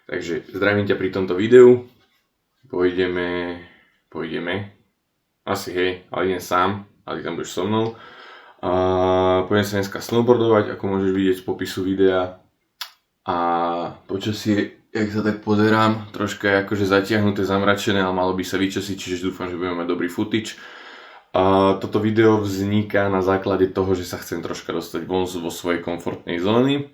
Takže zdravím ťa pri tomto videu. Pôjdeme, asi hej, ale idem sám, ale tam budeš so mnou. Pôjdem sa dneska snowboardovať, ako môžeš vidieť z popisu videa. A počasie, jak sa tak pozerám, troška je akože zatiahnuté, zamračené, ale malo by sa vyčasiť, čiže dúfam, že budeme mať dobrý footage. Toto video vzniká na základe toho, že sa chcem troška dostať von vo svojej komfortnej zóny.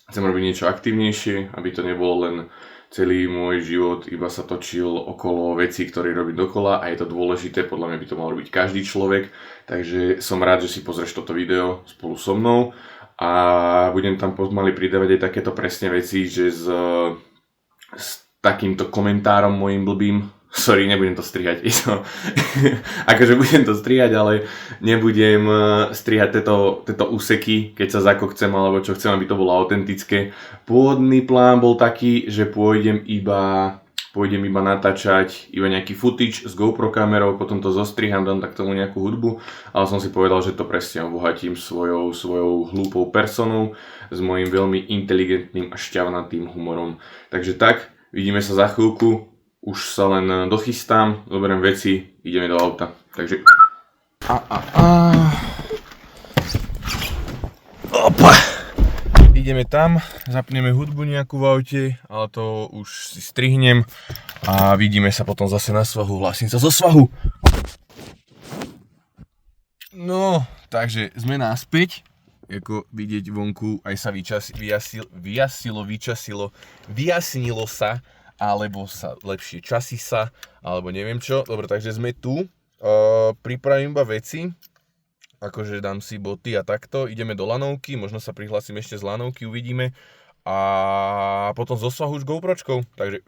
Chcem robiť niečo aktívnejšie, aby to nebolo len celý môj život iba sa točil okolo vecí, ktoré robím dokola, a je to dôležité, podľa mňa by to mal robiť každý človek, takže som rád, že si pozrieš toto video spolu so mnou a budem tam pomaly pridávať aj takéto presne veci, že s takýmto komentárom môjim blbým. Sorry, nebudem to strihať, akože budem to strihať, ale nebudem strihať tieto úseky, keď sa zakokcem alebo čo chcem, aby to bolo autentické. Pôvodný plán bol taký, že pôjdem iba natáčať iba nejaký footage s GoPro kamerou, potom to zostriham, dám tak tomu nejakú hudbu, ale som si povedal, že to presne obohatím svojou hlúpou personou s mojím veľmi inteligentným a šťavnatým humorom. Takže tak, vidíme sa za chvíľku. Už sa len dochystám, zoberiem veci, ideme do auta. Takže... Opa! Ideme tam, zapneme hudbu nejakú v aute, ale to už si strihnem a vidíme sa potom zase na svahu. Hlásim sa zo svahu! No, takže sme naspäť. Ako vidieť vonku, aj sa vyjasnilo sa, alebo sa lepšie časí sa, alebo neviem čo. Dobre, takže sme tu. Pripravím iba veci. Akože dám si boty a takto. Ideme do lanovky, možno sa prihlásim ešte z lanovky, uvidíme. A potom zo svahu už GoPročkou, takže...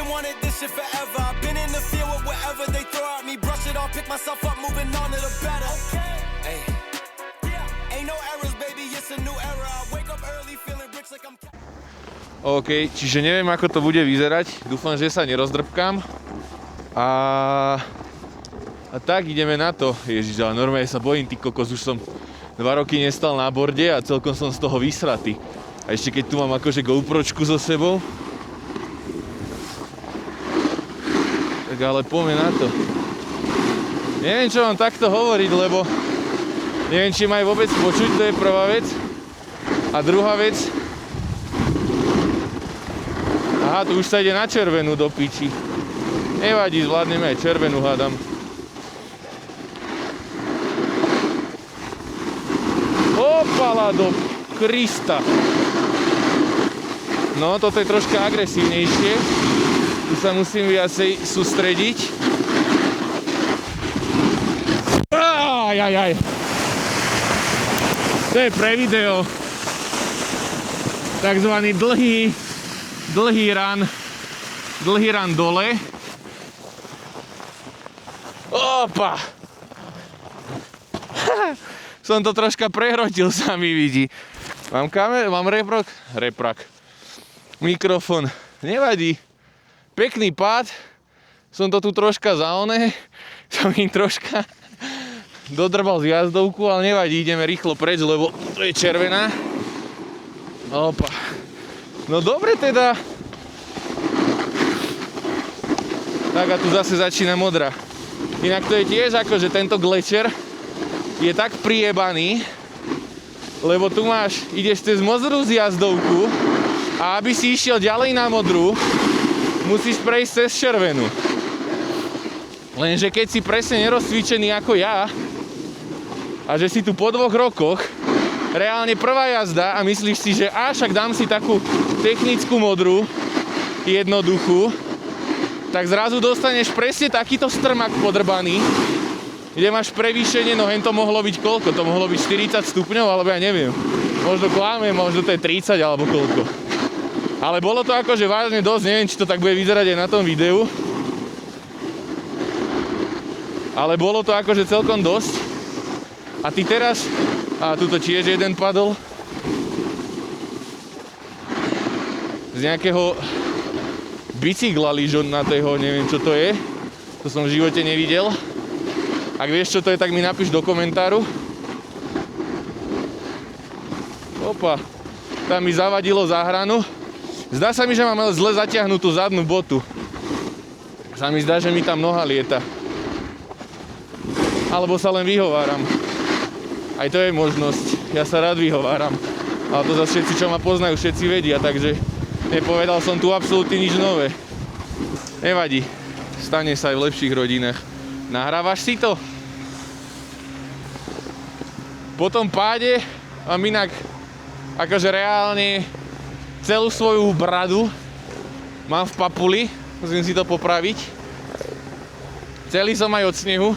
Wanted this shit forever. I've been in the field with whatever they throw at me. Brush it off, pick myself up, moving on to the better. Hey, ain't no errors, baby, it's a new era. I wake up early, feeling rich like I'm... OK, čiže neviem, ako to bude vyzerať. Dúfam, že sa nerozdrbkám. A tak ideme na to. Ježiš, ale normálne sa bojím, ty kokos, už som 2 roky nestal na borde a celkom som z toho vysratý. A ešte keď tu mám akože GoPročku so sebou, ale poďme na to. Neviem, čo vám takto hovoriť, lebo neviem, či ma aj vôbec počuť, to je prvá vec. A druhá vec... Aha, tu už sa ide na červenú do piči. Nevadí, zvládneme aj červenú, hádam. Opala do Krista. No, toto je troška agresívnejšie. Tu sa musím viacej sústrediť. Ajajaj. To je pre video. Takzvaný dlhý run dole. Opa. Som to troška prehrotil, sa mi vidí. Mám reprak. Mikrofón. Nevadí. Pekný pád, som to tu troška som im troška dodrbal z jazdovku, ale nevadí, ideme rýchlo preč, lebo to je červená. Opa. No dobre teda. Tak a tu zase začína modrá. Inak to je tiež akože tento glečer je tak priebaný, lebo tu ideš cez modrú z jazdovku a aby si išiel ďalej na modrú, musíš prejsť cez červenú. Lenže keď si presne nerozcvičený ako ja a že si tu po 2 rokoch, reálne prvá jazda a myslíš si, že však dám si takú technickú modrú, jednoduchú, tak zrazu dostaneš presne takýto strmak podrbaný, kde máš prevýšenie, no hen to mohlo byť koľko? To mohlo byť 40 stupňov, alebo ja neviem. Možno klamem, možno to je 30 alebo koľko. Ale bolo to akože vážne dosť, neviem, či to tak bude vyzerať aj na tom videu. Ale bolo to akože celkom dosť. A ty teraz, a tuto tiež jeden padol. Z nejakého bicykla lyžo na tejho, neviem čo to je. To som v živote nevidel. Ak vieš čo to je, tak mi napíš do komentáru. Opa, tam mi zavadilo za hranu. Zdá sa mi, že mám zle zatiahnutú zadnú botu. Sa mi zdá, že mi tam noha lieta. Alebo sa len vyhováram. Aj to je možnosť. Ja sa rád vyhováram. Ale to zase všetci, čo ma poznajú, všetci vedia, takže nepovedal som tu absolútne nič nové. Nevadí. Stane sa aj v lepších rodinách. Nahrávaš si to? Po tom páde mám inak akože reálne celú svoju bradu mám v papuli. Musím si to popraviť. Celý som aj od snehu,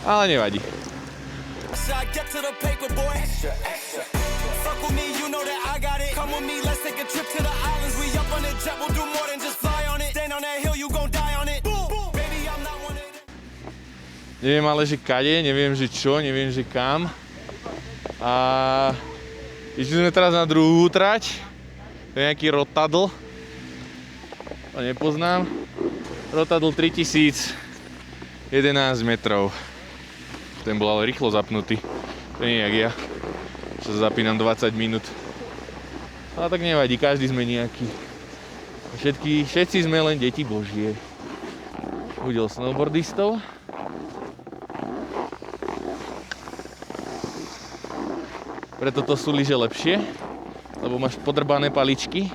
ale nevadí. Neviem ale, že kade, neviem, že čo, neviem, že kam. A išli sme teraz na druhú trať. To je nejaký rotadl. To nepoznám. Rotadl 3000, 11 metrov. Ten bol ale rýchlo zapnutý. To nie je jak ja, čo sa zapínam 20 minút. Ale tak nevadí, každý sme nejaký. Všetci sme len deti Božie. Udel snowboardistov. Preto to sú lyže lepšie, lebo máš podrbané paličky.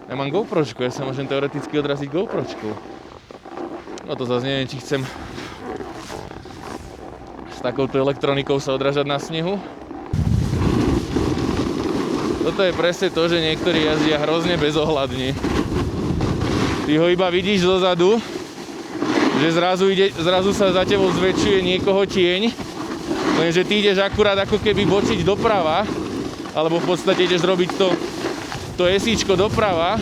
Ja mám GoPročku, ja sa môžem teoreticky odraziť GoPročkou. No to zase neviem, či chcem s takouto elektronikou sa odrážať na snehu. Toto je presne to, že niektorí jazdia hrozne bezohľadne. Ty ho iba vidíš dozadu, že zrazu sa za tebou zväčšuje niekoho tieň, lenže ty ideš akurát ako keby bočiť doprava, alebo v podstate ideš robiť to esíčko doprava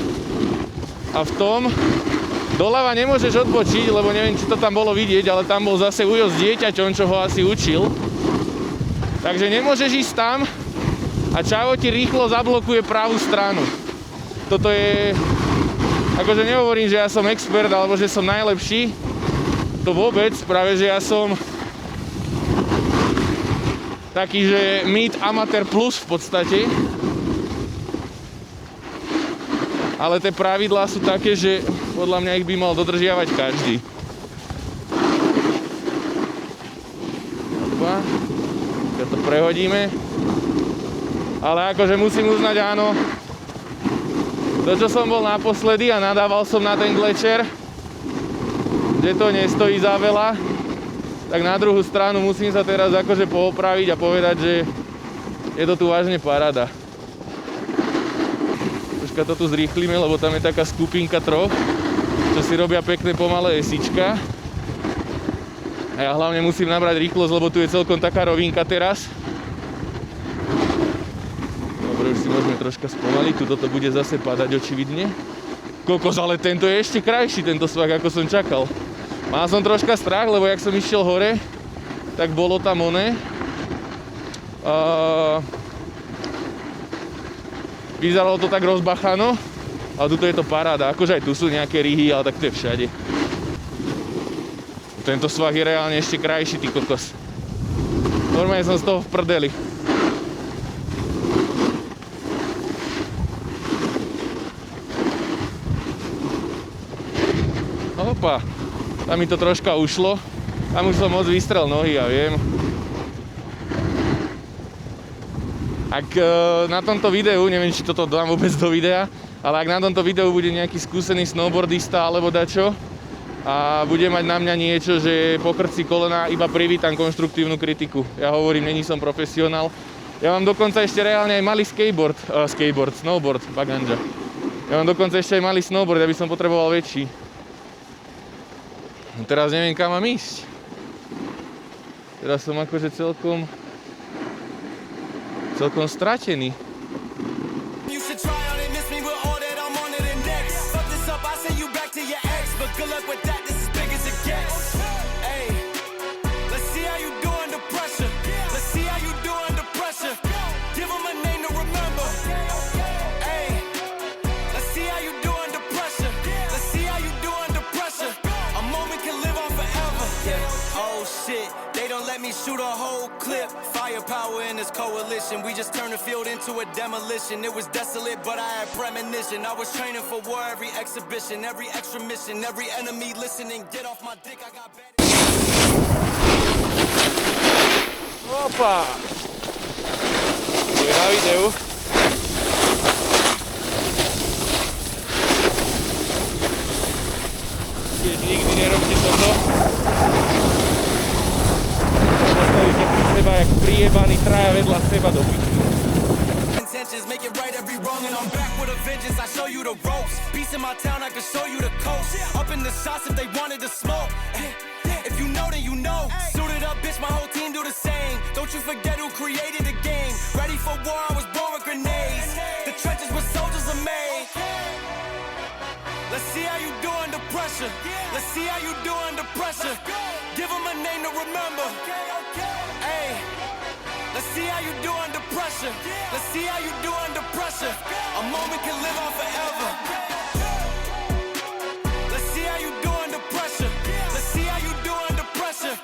a v tom doľava nemôžeš odbočiť, lebo neviem, či to tam bolo vidieť, ale tam bol zase Ujo s dieťaťom, čo ho asi učil. Takže nemôžeš ísť tam a Čavo ti rýchlo zablokuje pravú stranu. Toto je... Akože nehovorím, že ja som expert, alebo že som najlepší. To vôbec, práve že ja som taký, že meet amateur plus v podstate. Ale tie pravidlá sú také, že podľa mňa ich by mal dodržiavať každý. Opa, keď to prehodíme. Ale akože musím uznať, áno, to, čo som bol naposledy a nadával som na ten glečer, že to nestojí za veľa, tak na druhú stranu musím sa teraz akože poopraviť a povedať, že je to tu vážne paráda. Troška to tu zrýchlime, lebo tam je taká skupinka troch, čo si robia pekné pomalé esíčka. A ja hlavne musím nabrať rýchlosť, lebo tu je celkom taká rovinka teraz. Dobre, už si môžeme troška spomaliť, tu toto bude zase padať očividne. Kokos, ale tento je ešte krajší, tento svah, ako som čakal. Mal som troška strach, lebo jak som išiel hore, tak bolo tam oné. Vyzeralo to tak rozbachano, ale tuto je to paráda. Akože aj tu sú nejaké ryhy, ale tak to je všade. Tento svah je reálne ešte krajší, ty kokos. Normálne som z toho v prdeli. Opa, tam mi to troška ušlo. Tam už som moc vystrel nohy, ja viem. Ak na tomto videu, neviem, či toto dám vôbec do videa, ale ak na tomto videu bude nejaký skúsený snowboardista alebo dačo a bude mať na mňa niečo, že pokrci kolena, iba privítam konštruktívnu kritiku. Ja hovorím, není som profesionál. Ja mám dokonca ešte reálne aj malý snowboard, baganja. Ja mám dokonca ešte aj malý snowboard, aby som potreboval väčší. No teraz neviem, kam mám ísť. Teraz som akože celkom stratený. let me shoot a whole clip. Firepower in this coalition. We just turned the field into a demolition. It was desolate, but I had premonition. I was training for war every exhibition, every extra mission, every enemy listening. Get off my dick, I got bad. Opa! Je na videu. Tiež nikdy nerobte toto. Postavíte pri seba jak prijebaný traja vedľa seba do piči. Intentions, make it right every wrong, and I'm back with a vengeance. I show you the ropes. Peace in my town, I can show you the coast. Up in the shots if they wanted to smoke. If you know, then you know. Suited up, bitch, my whole team do the same. Don't you forget who created the game. Ready for war, I was born with grenades. The trenches where soldiers are made. Let's see how you do under pressure. Let's see how you do under pressure. Give them a name to remember. Hey, let's see how you do under pressure. Let's see how you do under pressure. A moment can live on forever. Let's see how you do under pressure. Let's see how you do under pressure.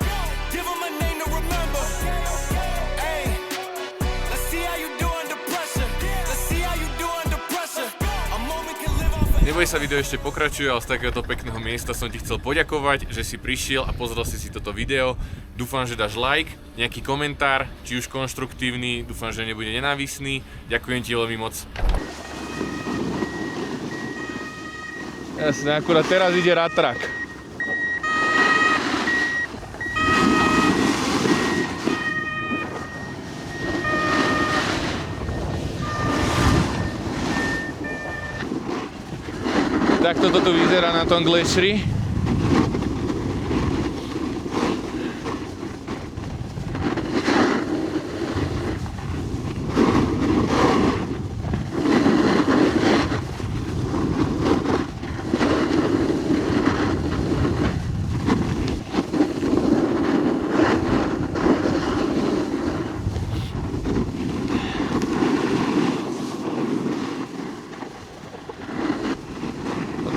Give them a name to remember. Hey, let's see how you do under pressure. Let's see how you do under pressure. A moment can live on forever. Neboj sa, video ešte pokračuje, ale z takéhoto pekného miesta som ti chcel poďakovať, že si prišiel a pozrel si toto video. Dúfam, že dáš like, nejaký komentár, či už konštruktívny, dúfam, že nebude nenávisný. Ďakujem ti veľmi moc. Jasne, akurát teraz ide ratrak. Takto toto vyzerá na tom glešri.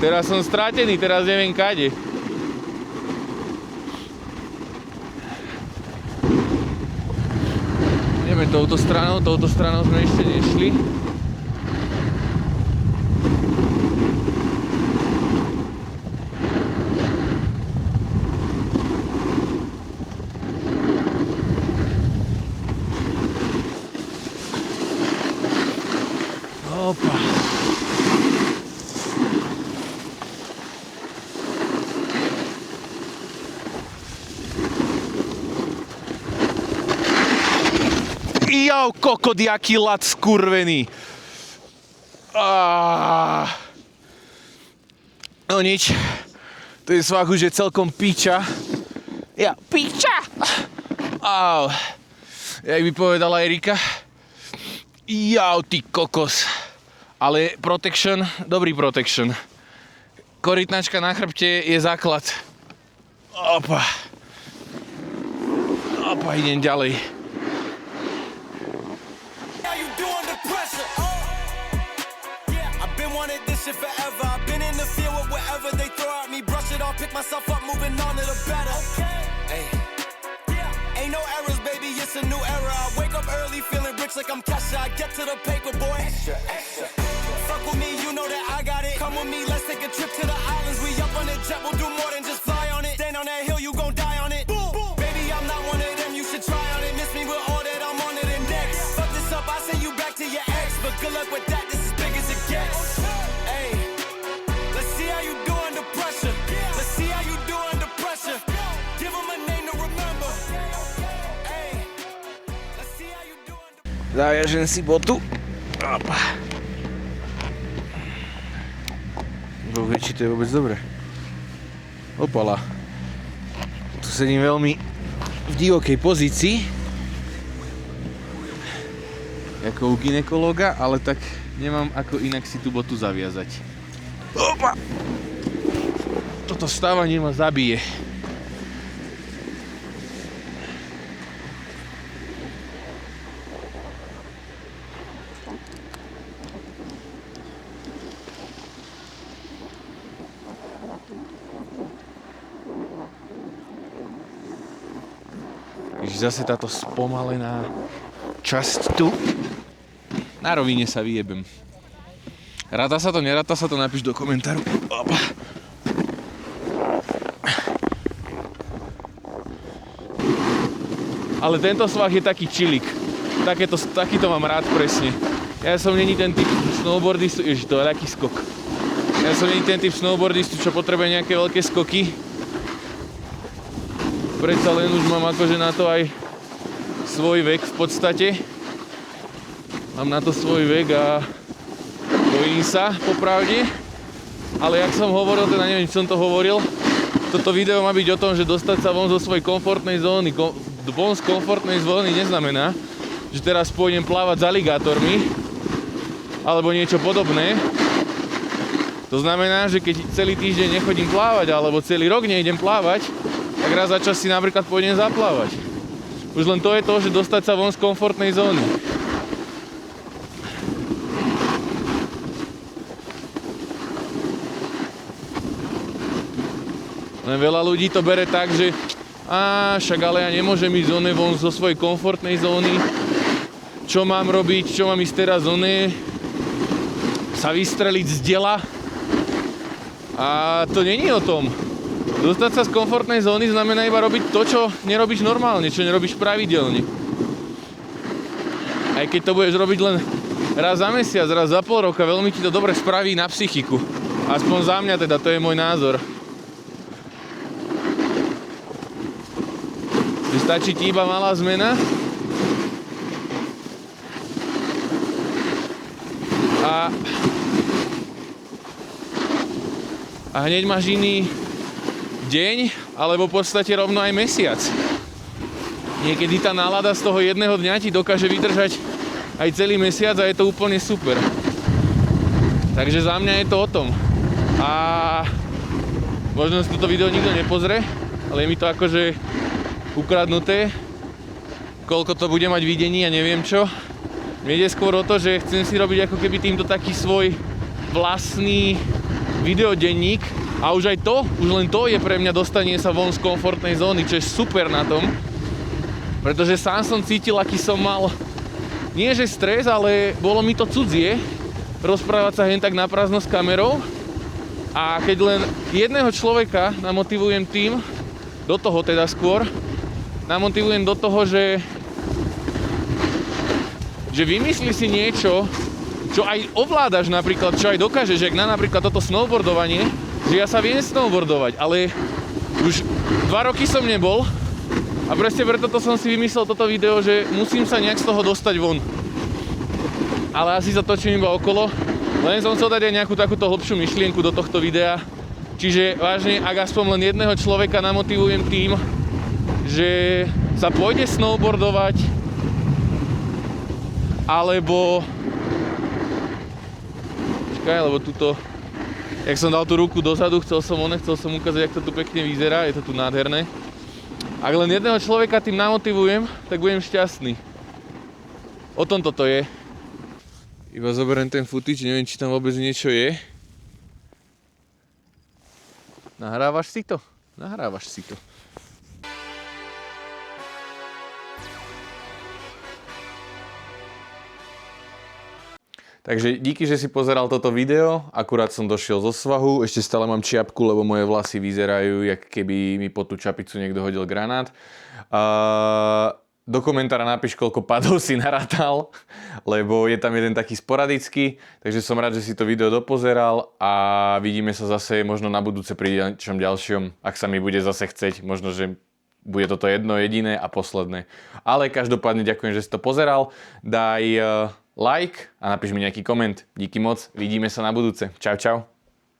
Teraz som stratený, teraz neviem kade. Ideme touto stranou sme ešte nešli. Opa. Jau, kokot, jaký lat skurvený. No nič, to je svah už je celkom piča. Ja, piča! Au. Jak by povedala Erika. Jau, ty kokos. Ale protection, dobrý protection. Korytnačka na chrbte je základ. Opa. Opa, idem ďalej. Forever, I've been in the field with whatever they throw at me. Brush it off, pick myself up, moving on to the better. Hey, ain't no errors, baby, it's a new era. I wake up early, feeling rich like I'm Kesha. I get to the paper, boy. Extra. Fuck with me, you know that I got it. Come with me, let's take a trip to the islands. We up on the jet, we'll do more than just fly on it. Stand on that hill, you gon' die on it. Boom. Baby, I'm not one of them, you should try on it. Miss me with all that, I'm on to the next. Fuck this up, I send you back to your ex. But good luck with that, this is big as it gets. Zaviažem si botu. Opa. Bože, či to je vôbec dobré. Opala. Tu sedím veľmi v divokej pozícii. Ako u gynekologa, ale tak nemám ako inak si tú botu zaviazať. Opa. Toto stávanie ma zabije. Ježiš, zase táto spomalená časť tu. Na rovine sa vyjebem. Ráta sa to, neráta sa to, napíš do komentáru. Opa. Ale tento svah je taký chillik. Takýto mám rád presne. Ja som není ten typ snowboardistu, ježiš, to je taký skok. Ja som není ten typ snowboardistu, čo potrebuje nejaké veľké skoky. Predsa len už mám akože na to aj svoj vek v podstate. Mám na to svoj vek a bojím sa, popravde. Ale jak som hovoril, teda neviem, či som to hovoril, toto video má byť o tom, že dostať sa von zo svojej komfortnej zóny. Von z komfortnej zóny neznamená, že teraz pôjdem plávať s aligátormi alebo niečo podobné. To znamená, že keď celý týždeň nechodím plávať alebo celý rok nejdem plávať, tak raz za čas si napríklad pôjdem zaplávať. Už len to je to, že dostať sa von z komfortnej zóny. Len veľa ľudí to bere tak, že však ale ja nemôžem ísť von zo svojej komfortnej zóny. Čo mám robiť, čo mám ísť teraz sa vystreliť z diela. A to není o tom. Dostať sa z komfortnej zóny znamená iba robiť to, čo nerobíš normálne, čo nerobíš pravidelne. Aj keď to budeš robiť len raz za mesiac, raz za pol roka, veľmi ti to dobre spraví na psychiku. Aspoň za mňa teda, to je môj názor. Stačí ti iba malá zmena a hneď máš iný deň, alebo v podstate rovno aj mesiac. Niekedy tá nálada z toho jedného dňa ti dokáže vydržať aj celý mesiac a je to úplne super. Takže za mňa je to o tom. A možno si toto video nikto nepozrie, ale je mi to akože ukradnuté, koľko to bude mať videní a neviem čo. Mne ide skôr o to, že chcem si robiť ako keby týmto taký svoj vlastný videodenník a už len to je pre mňa dostanie sa von z komfortnej zóny, čo je super na tom, pretože sám som cítil, aký som mal, nie že stres, ale bolo mi to cudzie rozprávať sa hen tak na prázdno s kamerou a keď len jedného človeka namotivujem tým, do toho teda skôr, namotivujem do toho, že vymyslí si niečo, čo aj ovládaš napríklad, čo aj dokážeš, jak na napríklad toto snowboardovanie, že ja sa viem snowboardovať, ale už 2 roky som nebol a presne preto som si vymyslel toto video, že musím sa nejak z toho dostať von. Ale asi sa točím iba okolo, len som chcel dať aj nejakú takúto hlbšiu myšlienku do tohto videa. Čiže vážne, ak aspoň len jedného človeka namotivujem tým, že sa pôjde snowboardovať, alebo lebo tuto, jak som dal tú ruku dozadu, chcel som ukázať, jak to tu pekne vyzerá, je to tu nádherné. Ak len jedného človeka tým namotivujem, tak budem šťastný. O tom toto je. Iba zoberiem ten footage, neviem, či tam vôbec niečo je. Nahrávaš si to? Nahrávaš si to. Takže díky, že si pozeral toto video. Akurát som došiel zo svahu. Ešte stále mám čiapku, lebo moje vlasy vyzerajú, jak keby mi pod tú čapicu niekto hodil granát. Do komentára napíš, koľko padov si narátal, lebo je tam jeden taký sporadický. Takže som rád, že si to video dopozeral a vidíme sa zase možno na budúce pri niečom ďalšom. Ak sa mi bude zase chceť, možno, že bude toto jedno jediné a posledné. Ale každopádne ďakujem, že si to pozeral. Daj like a napíš mi nejaký koment. Díky moc, vidíme sa na budúce. Čau, čau.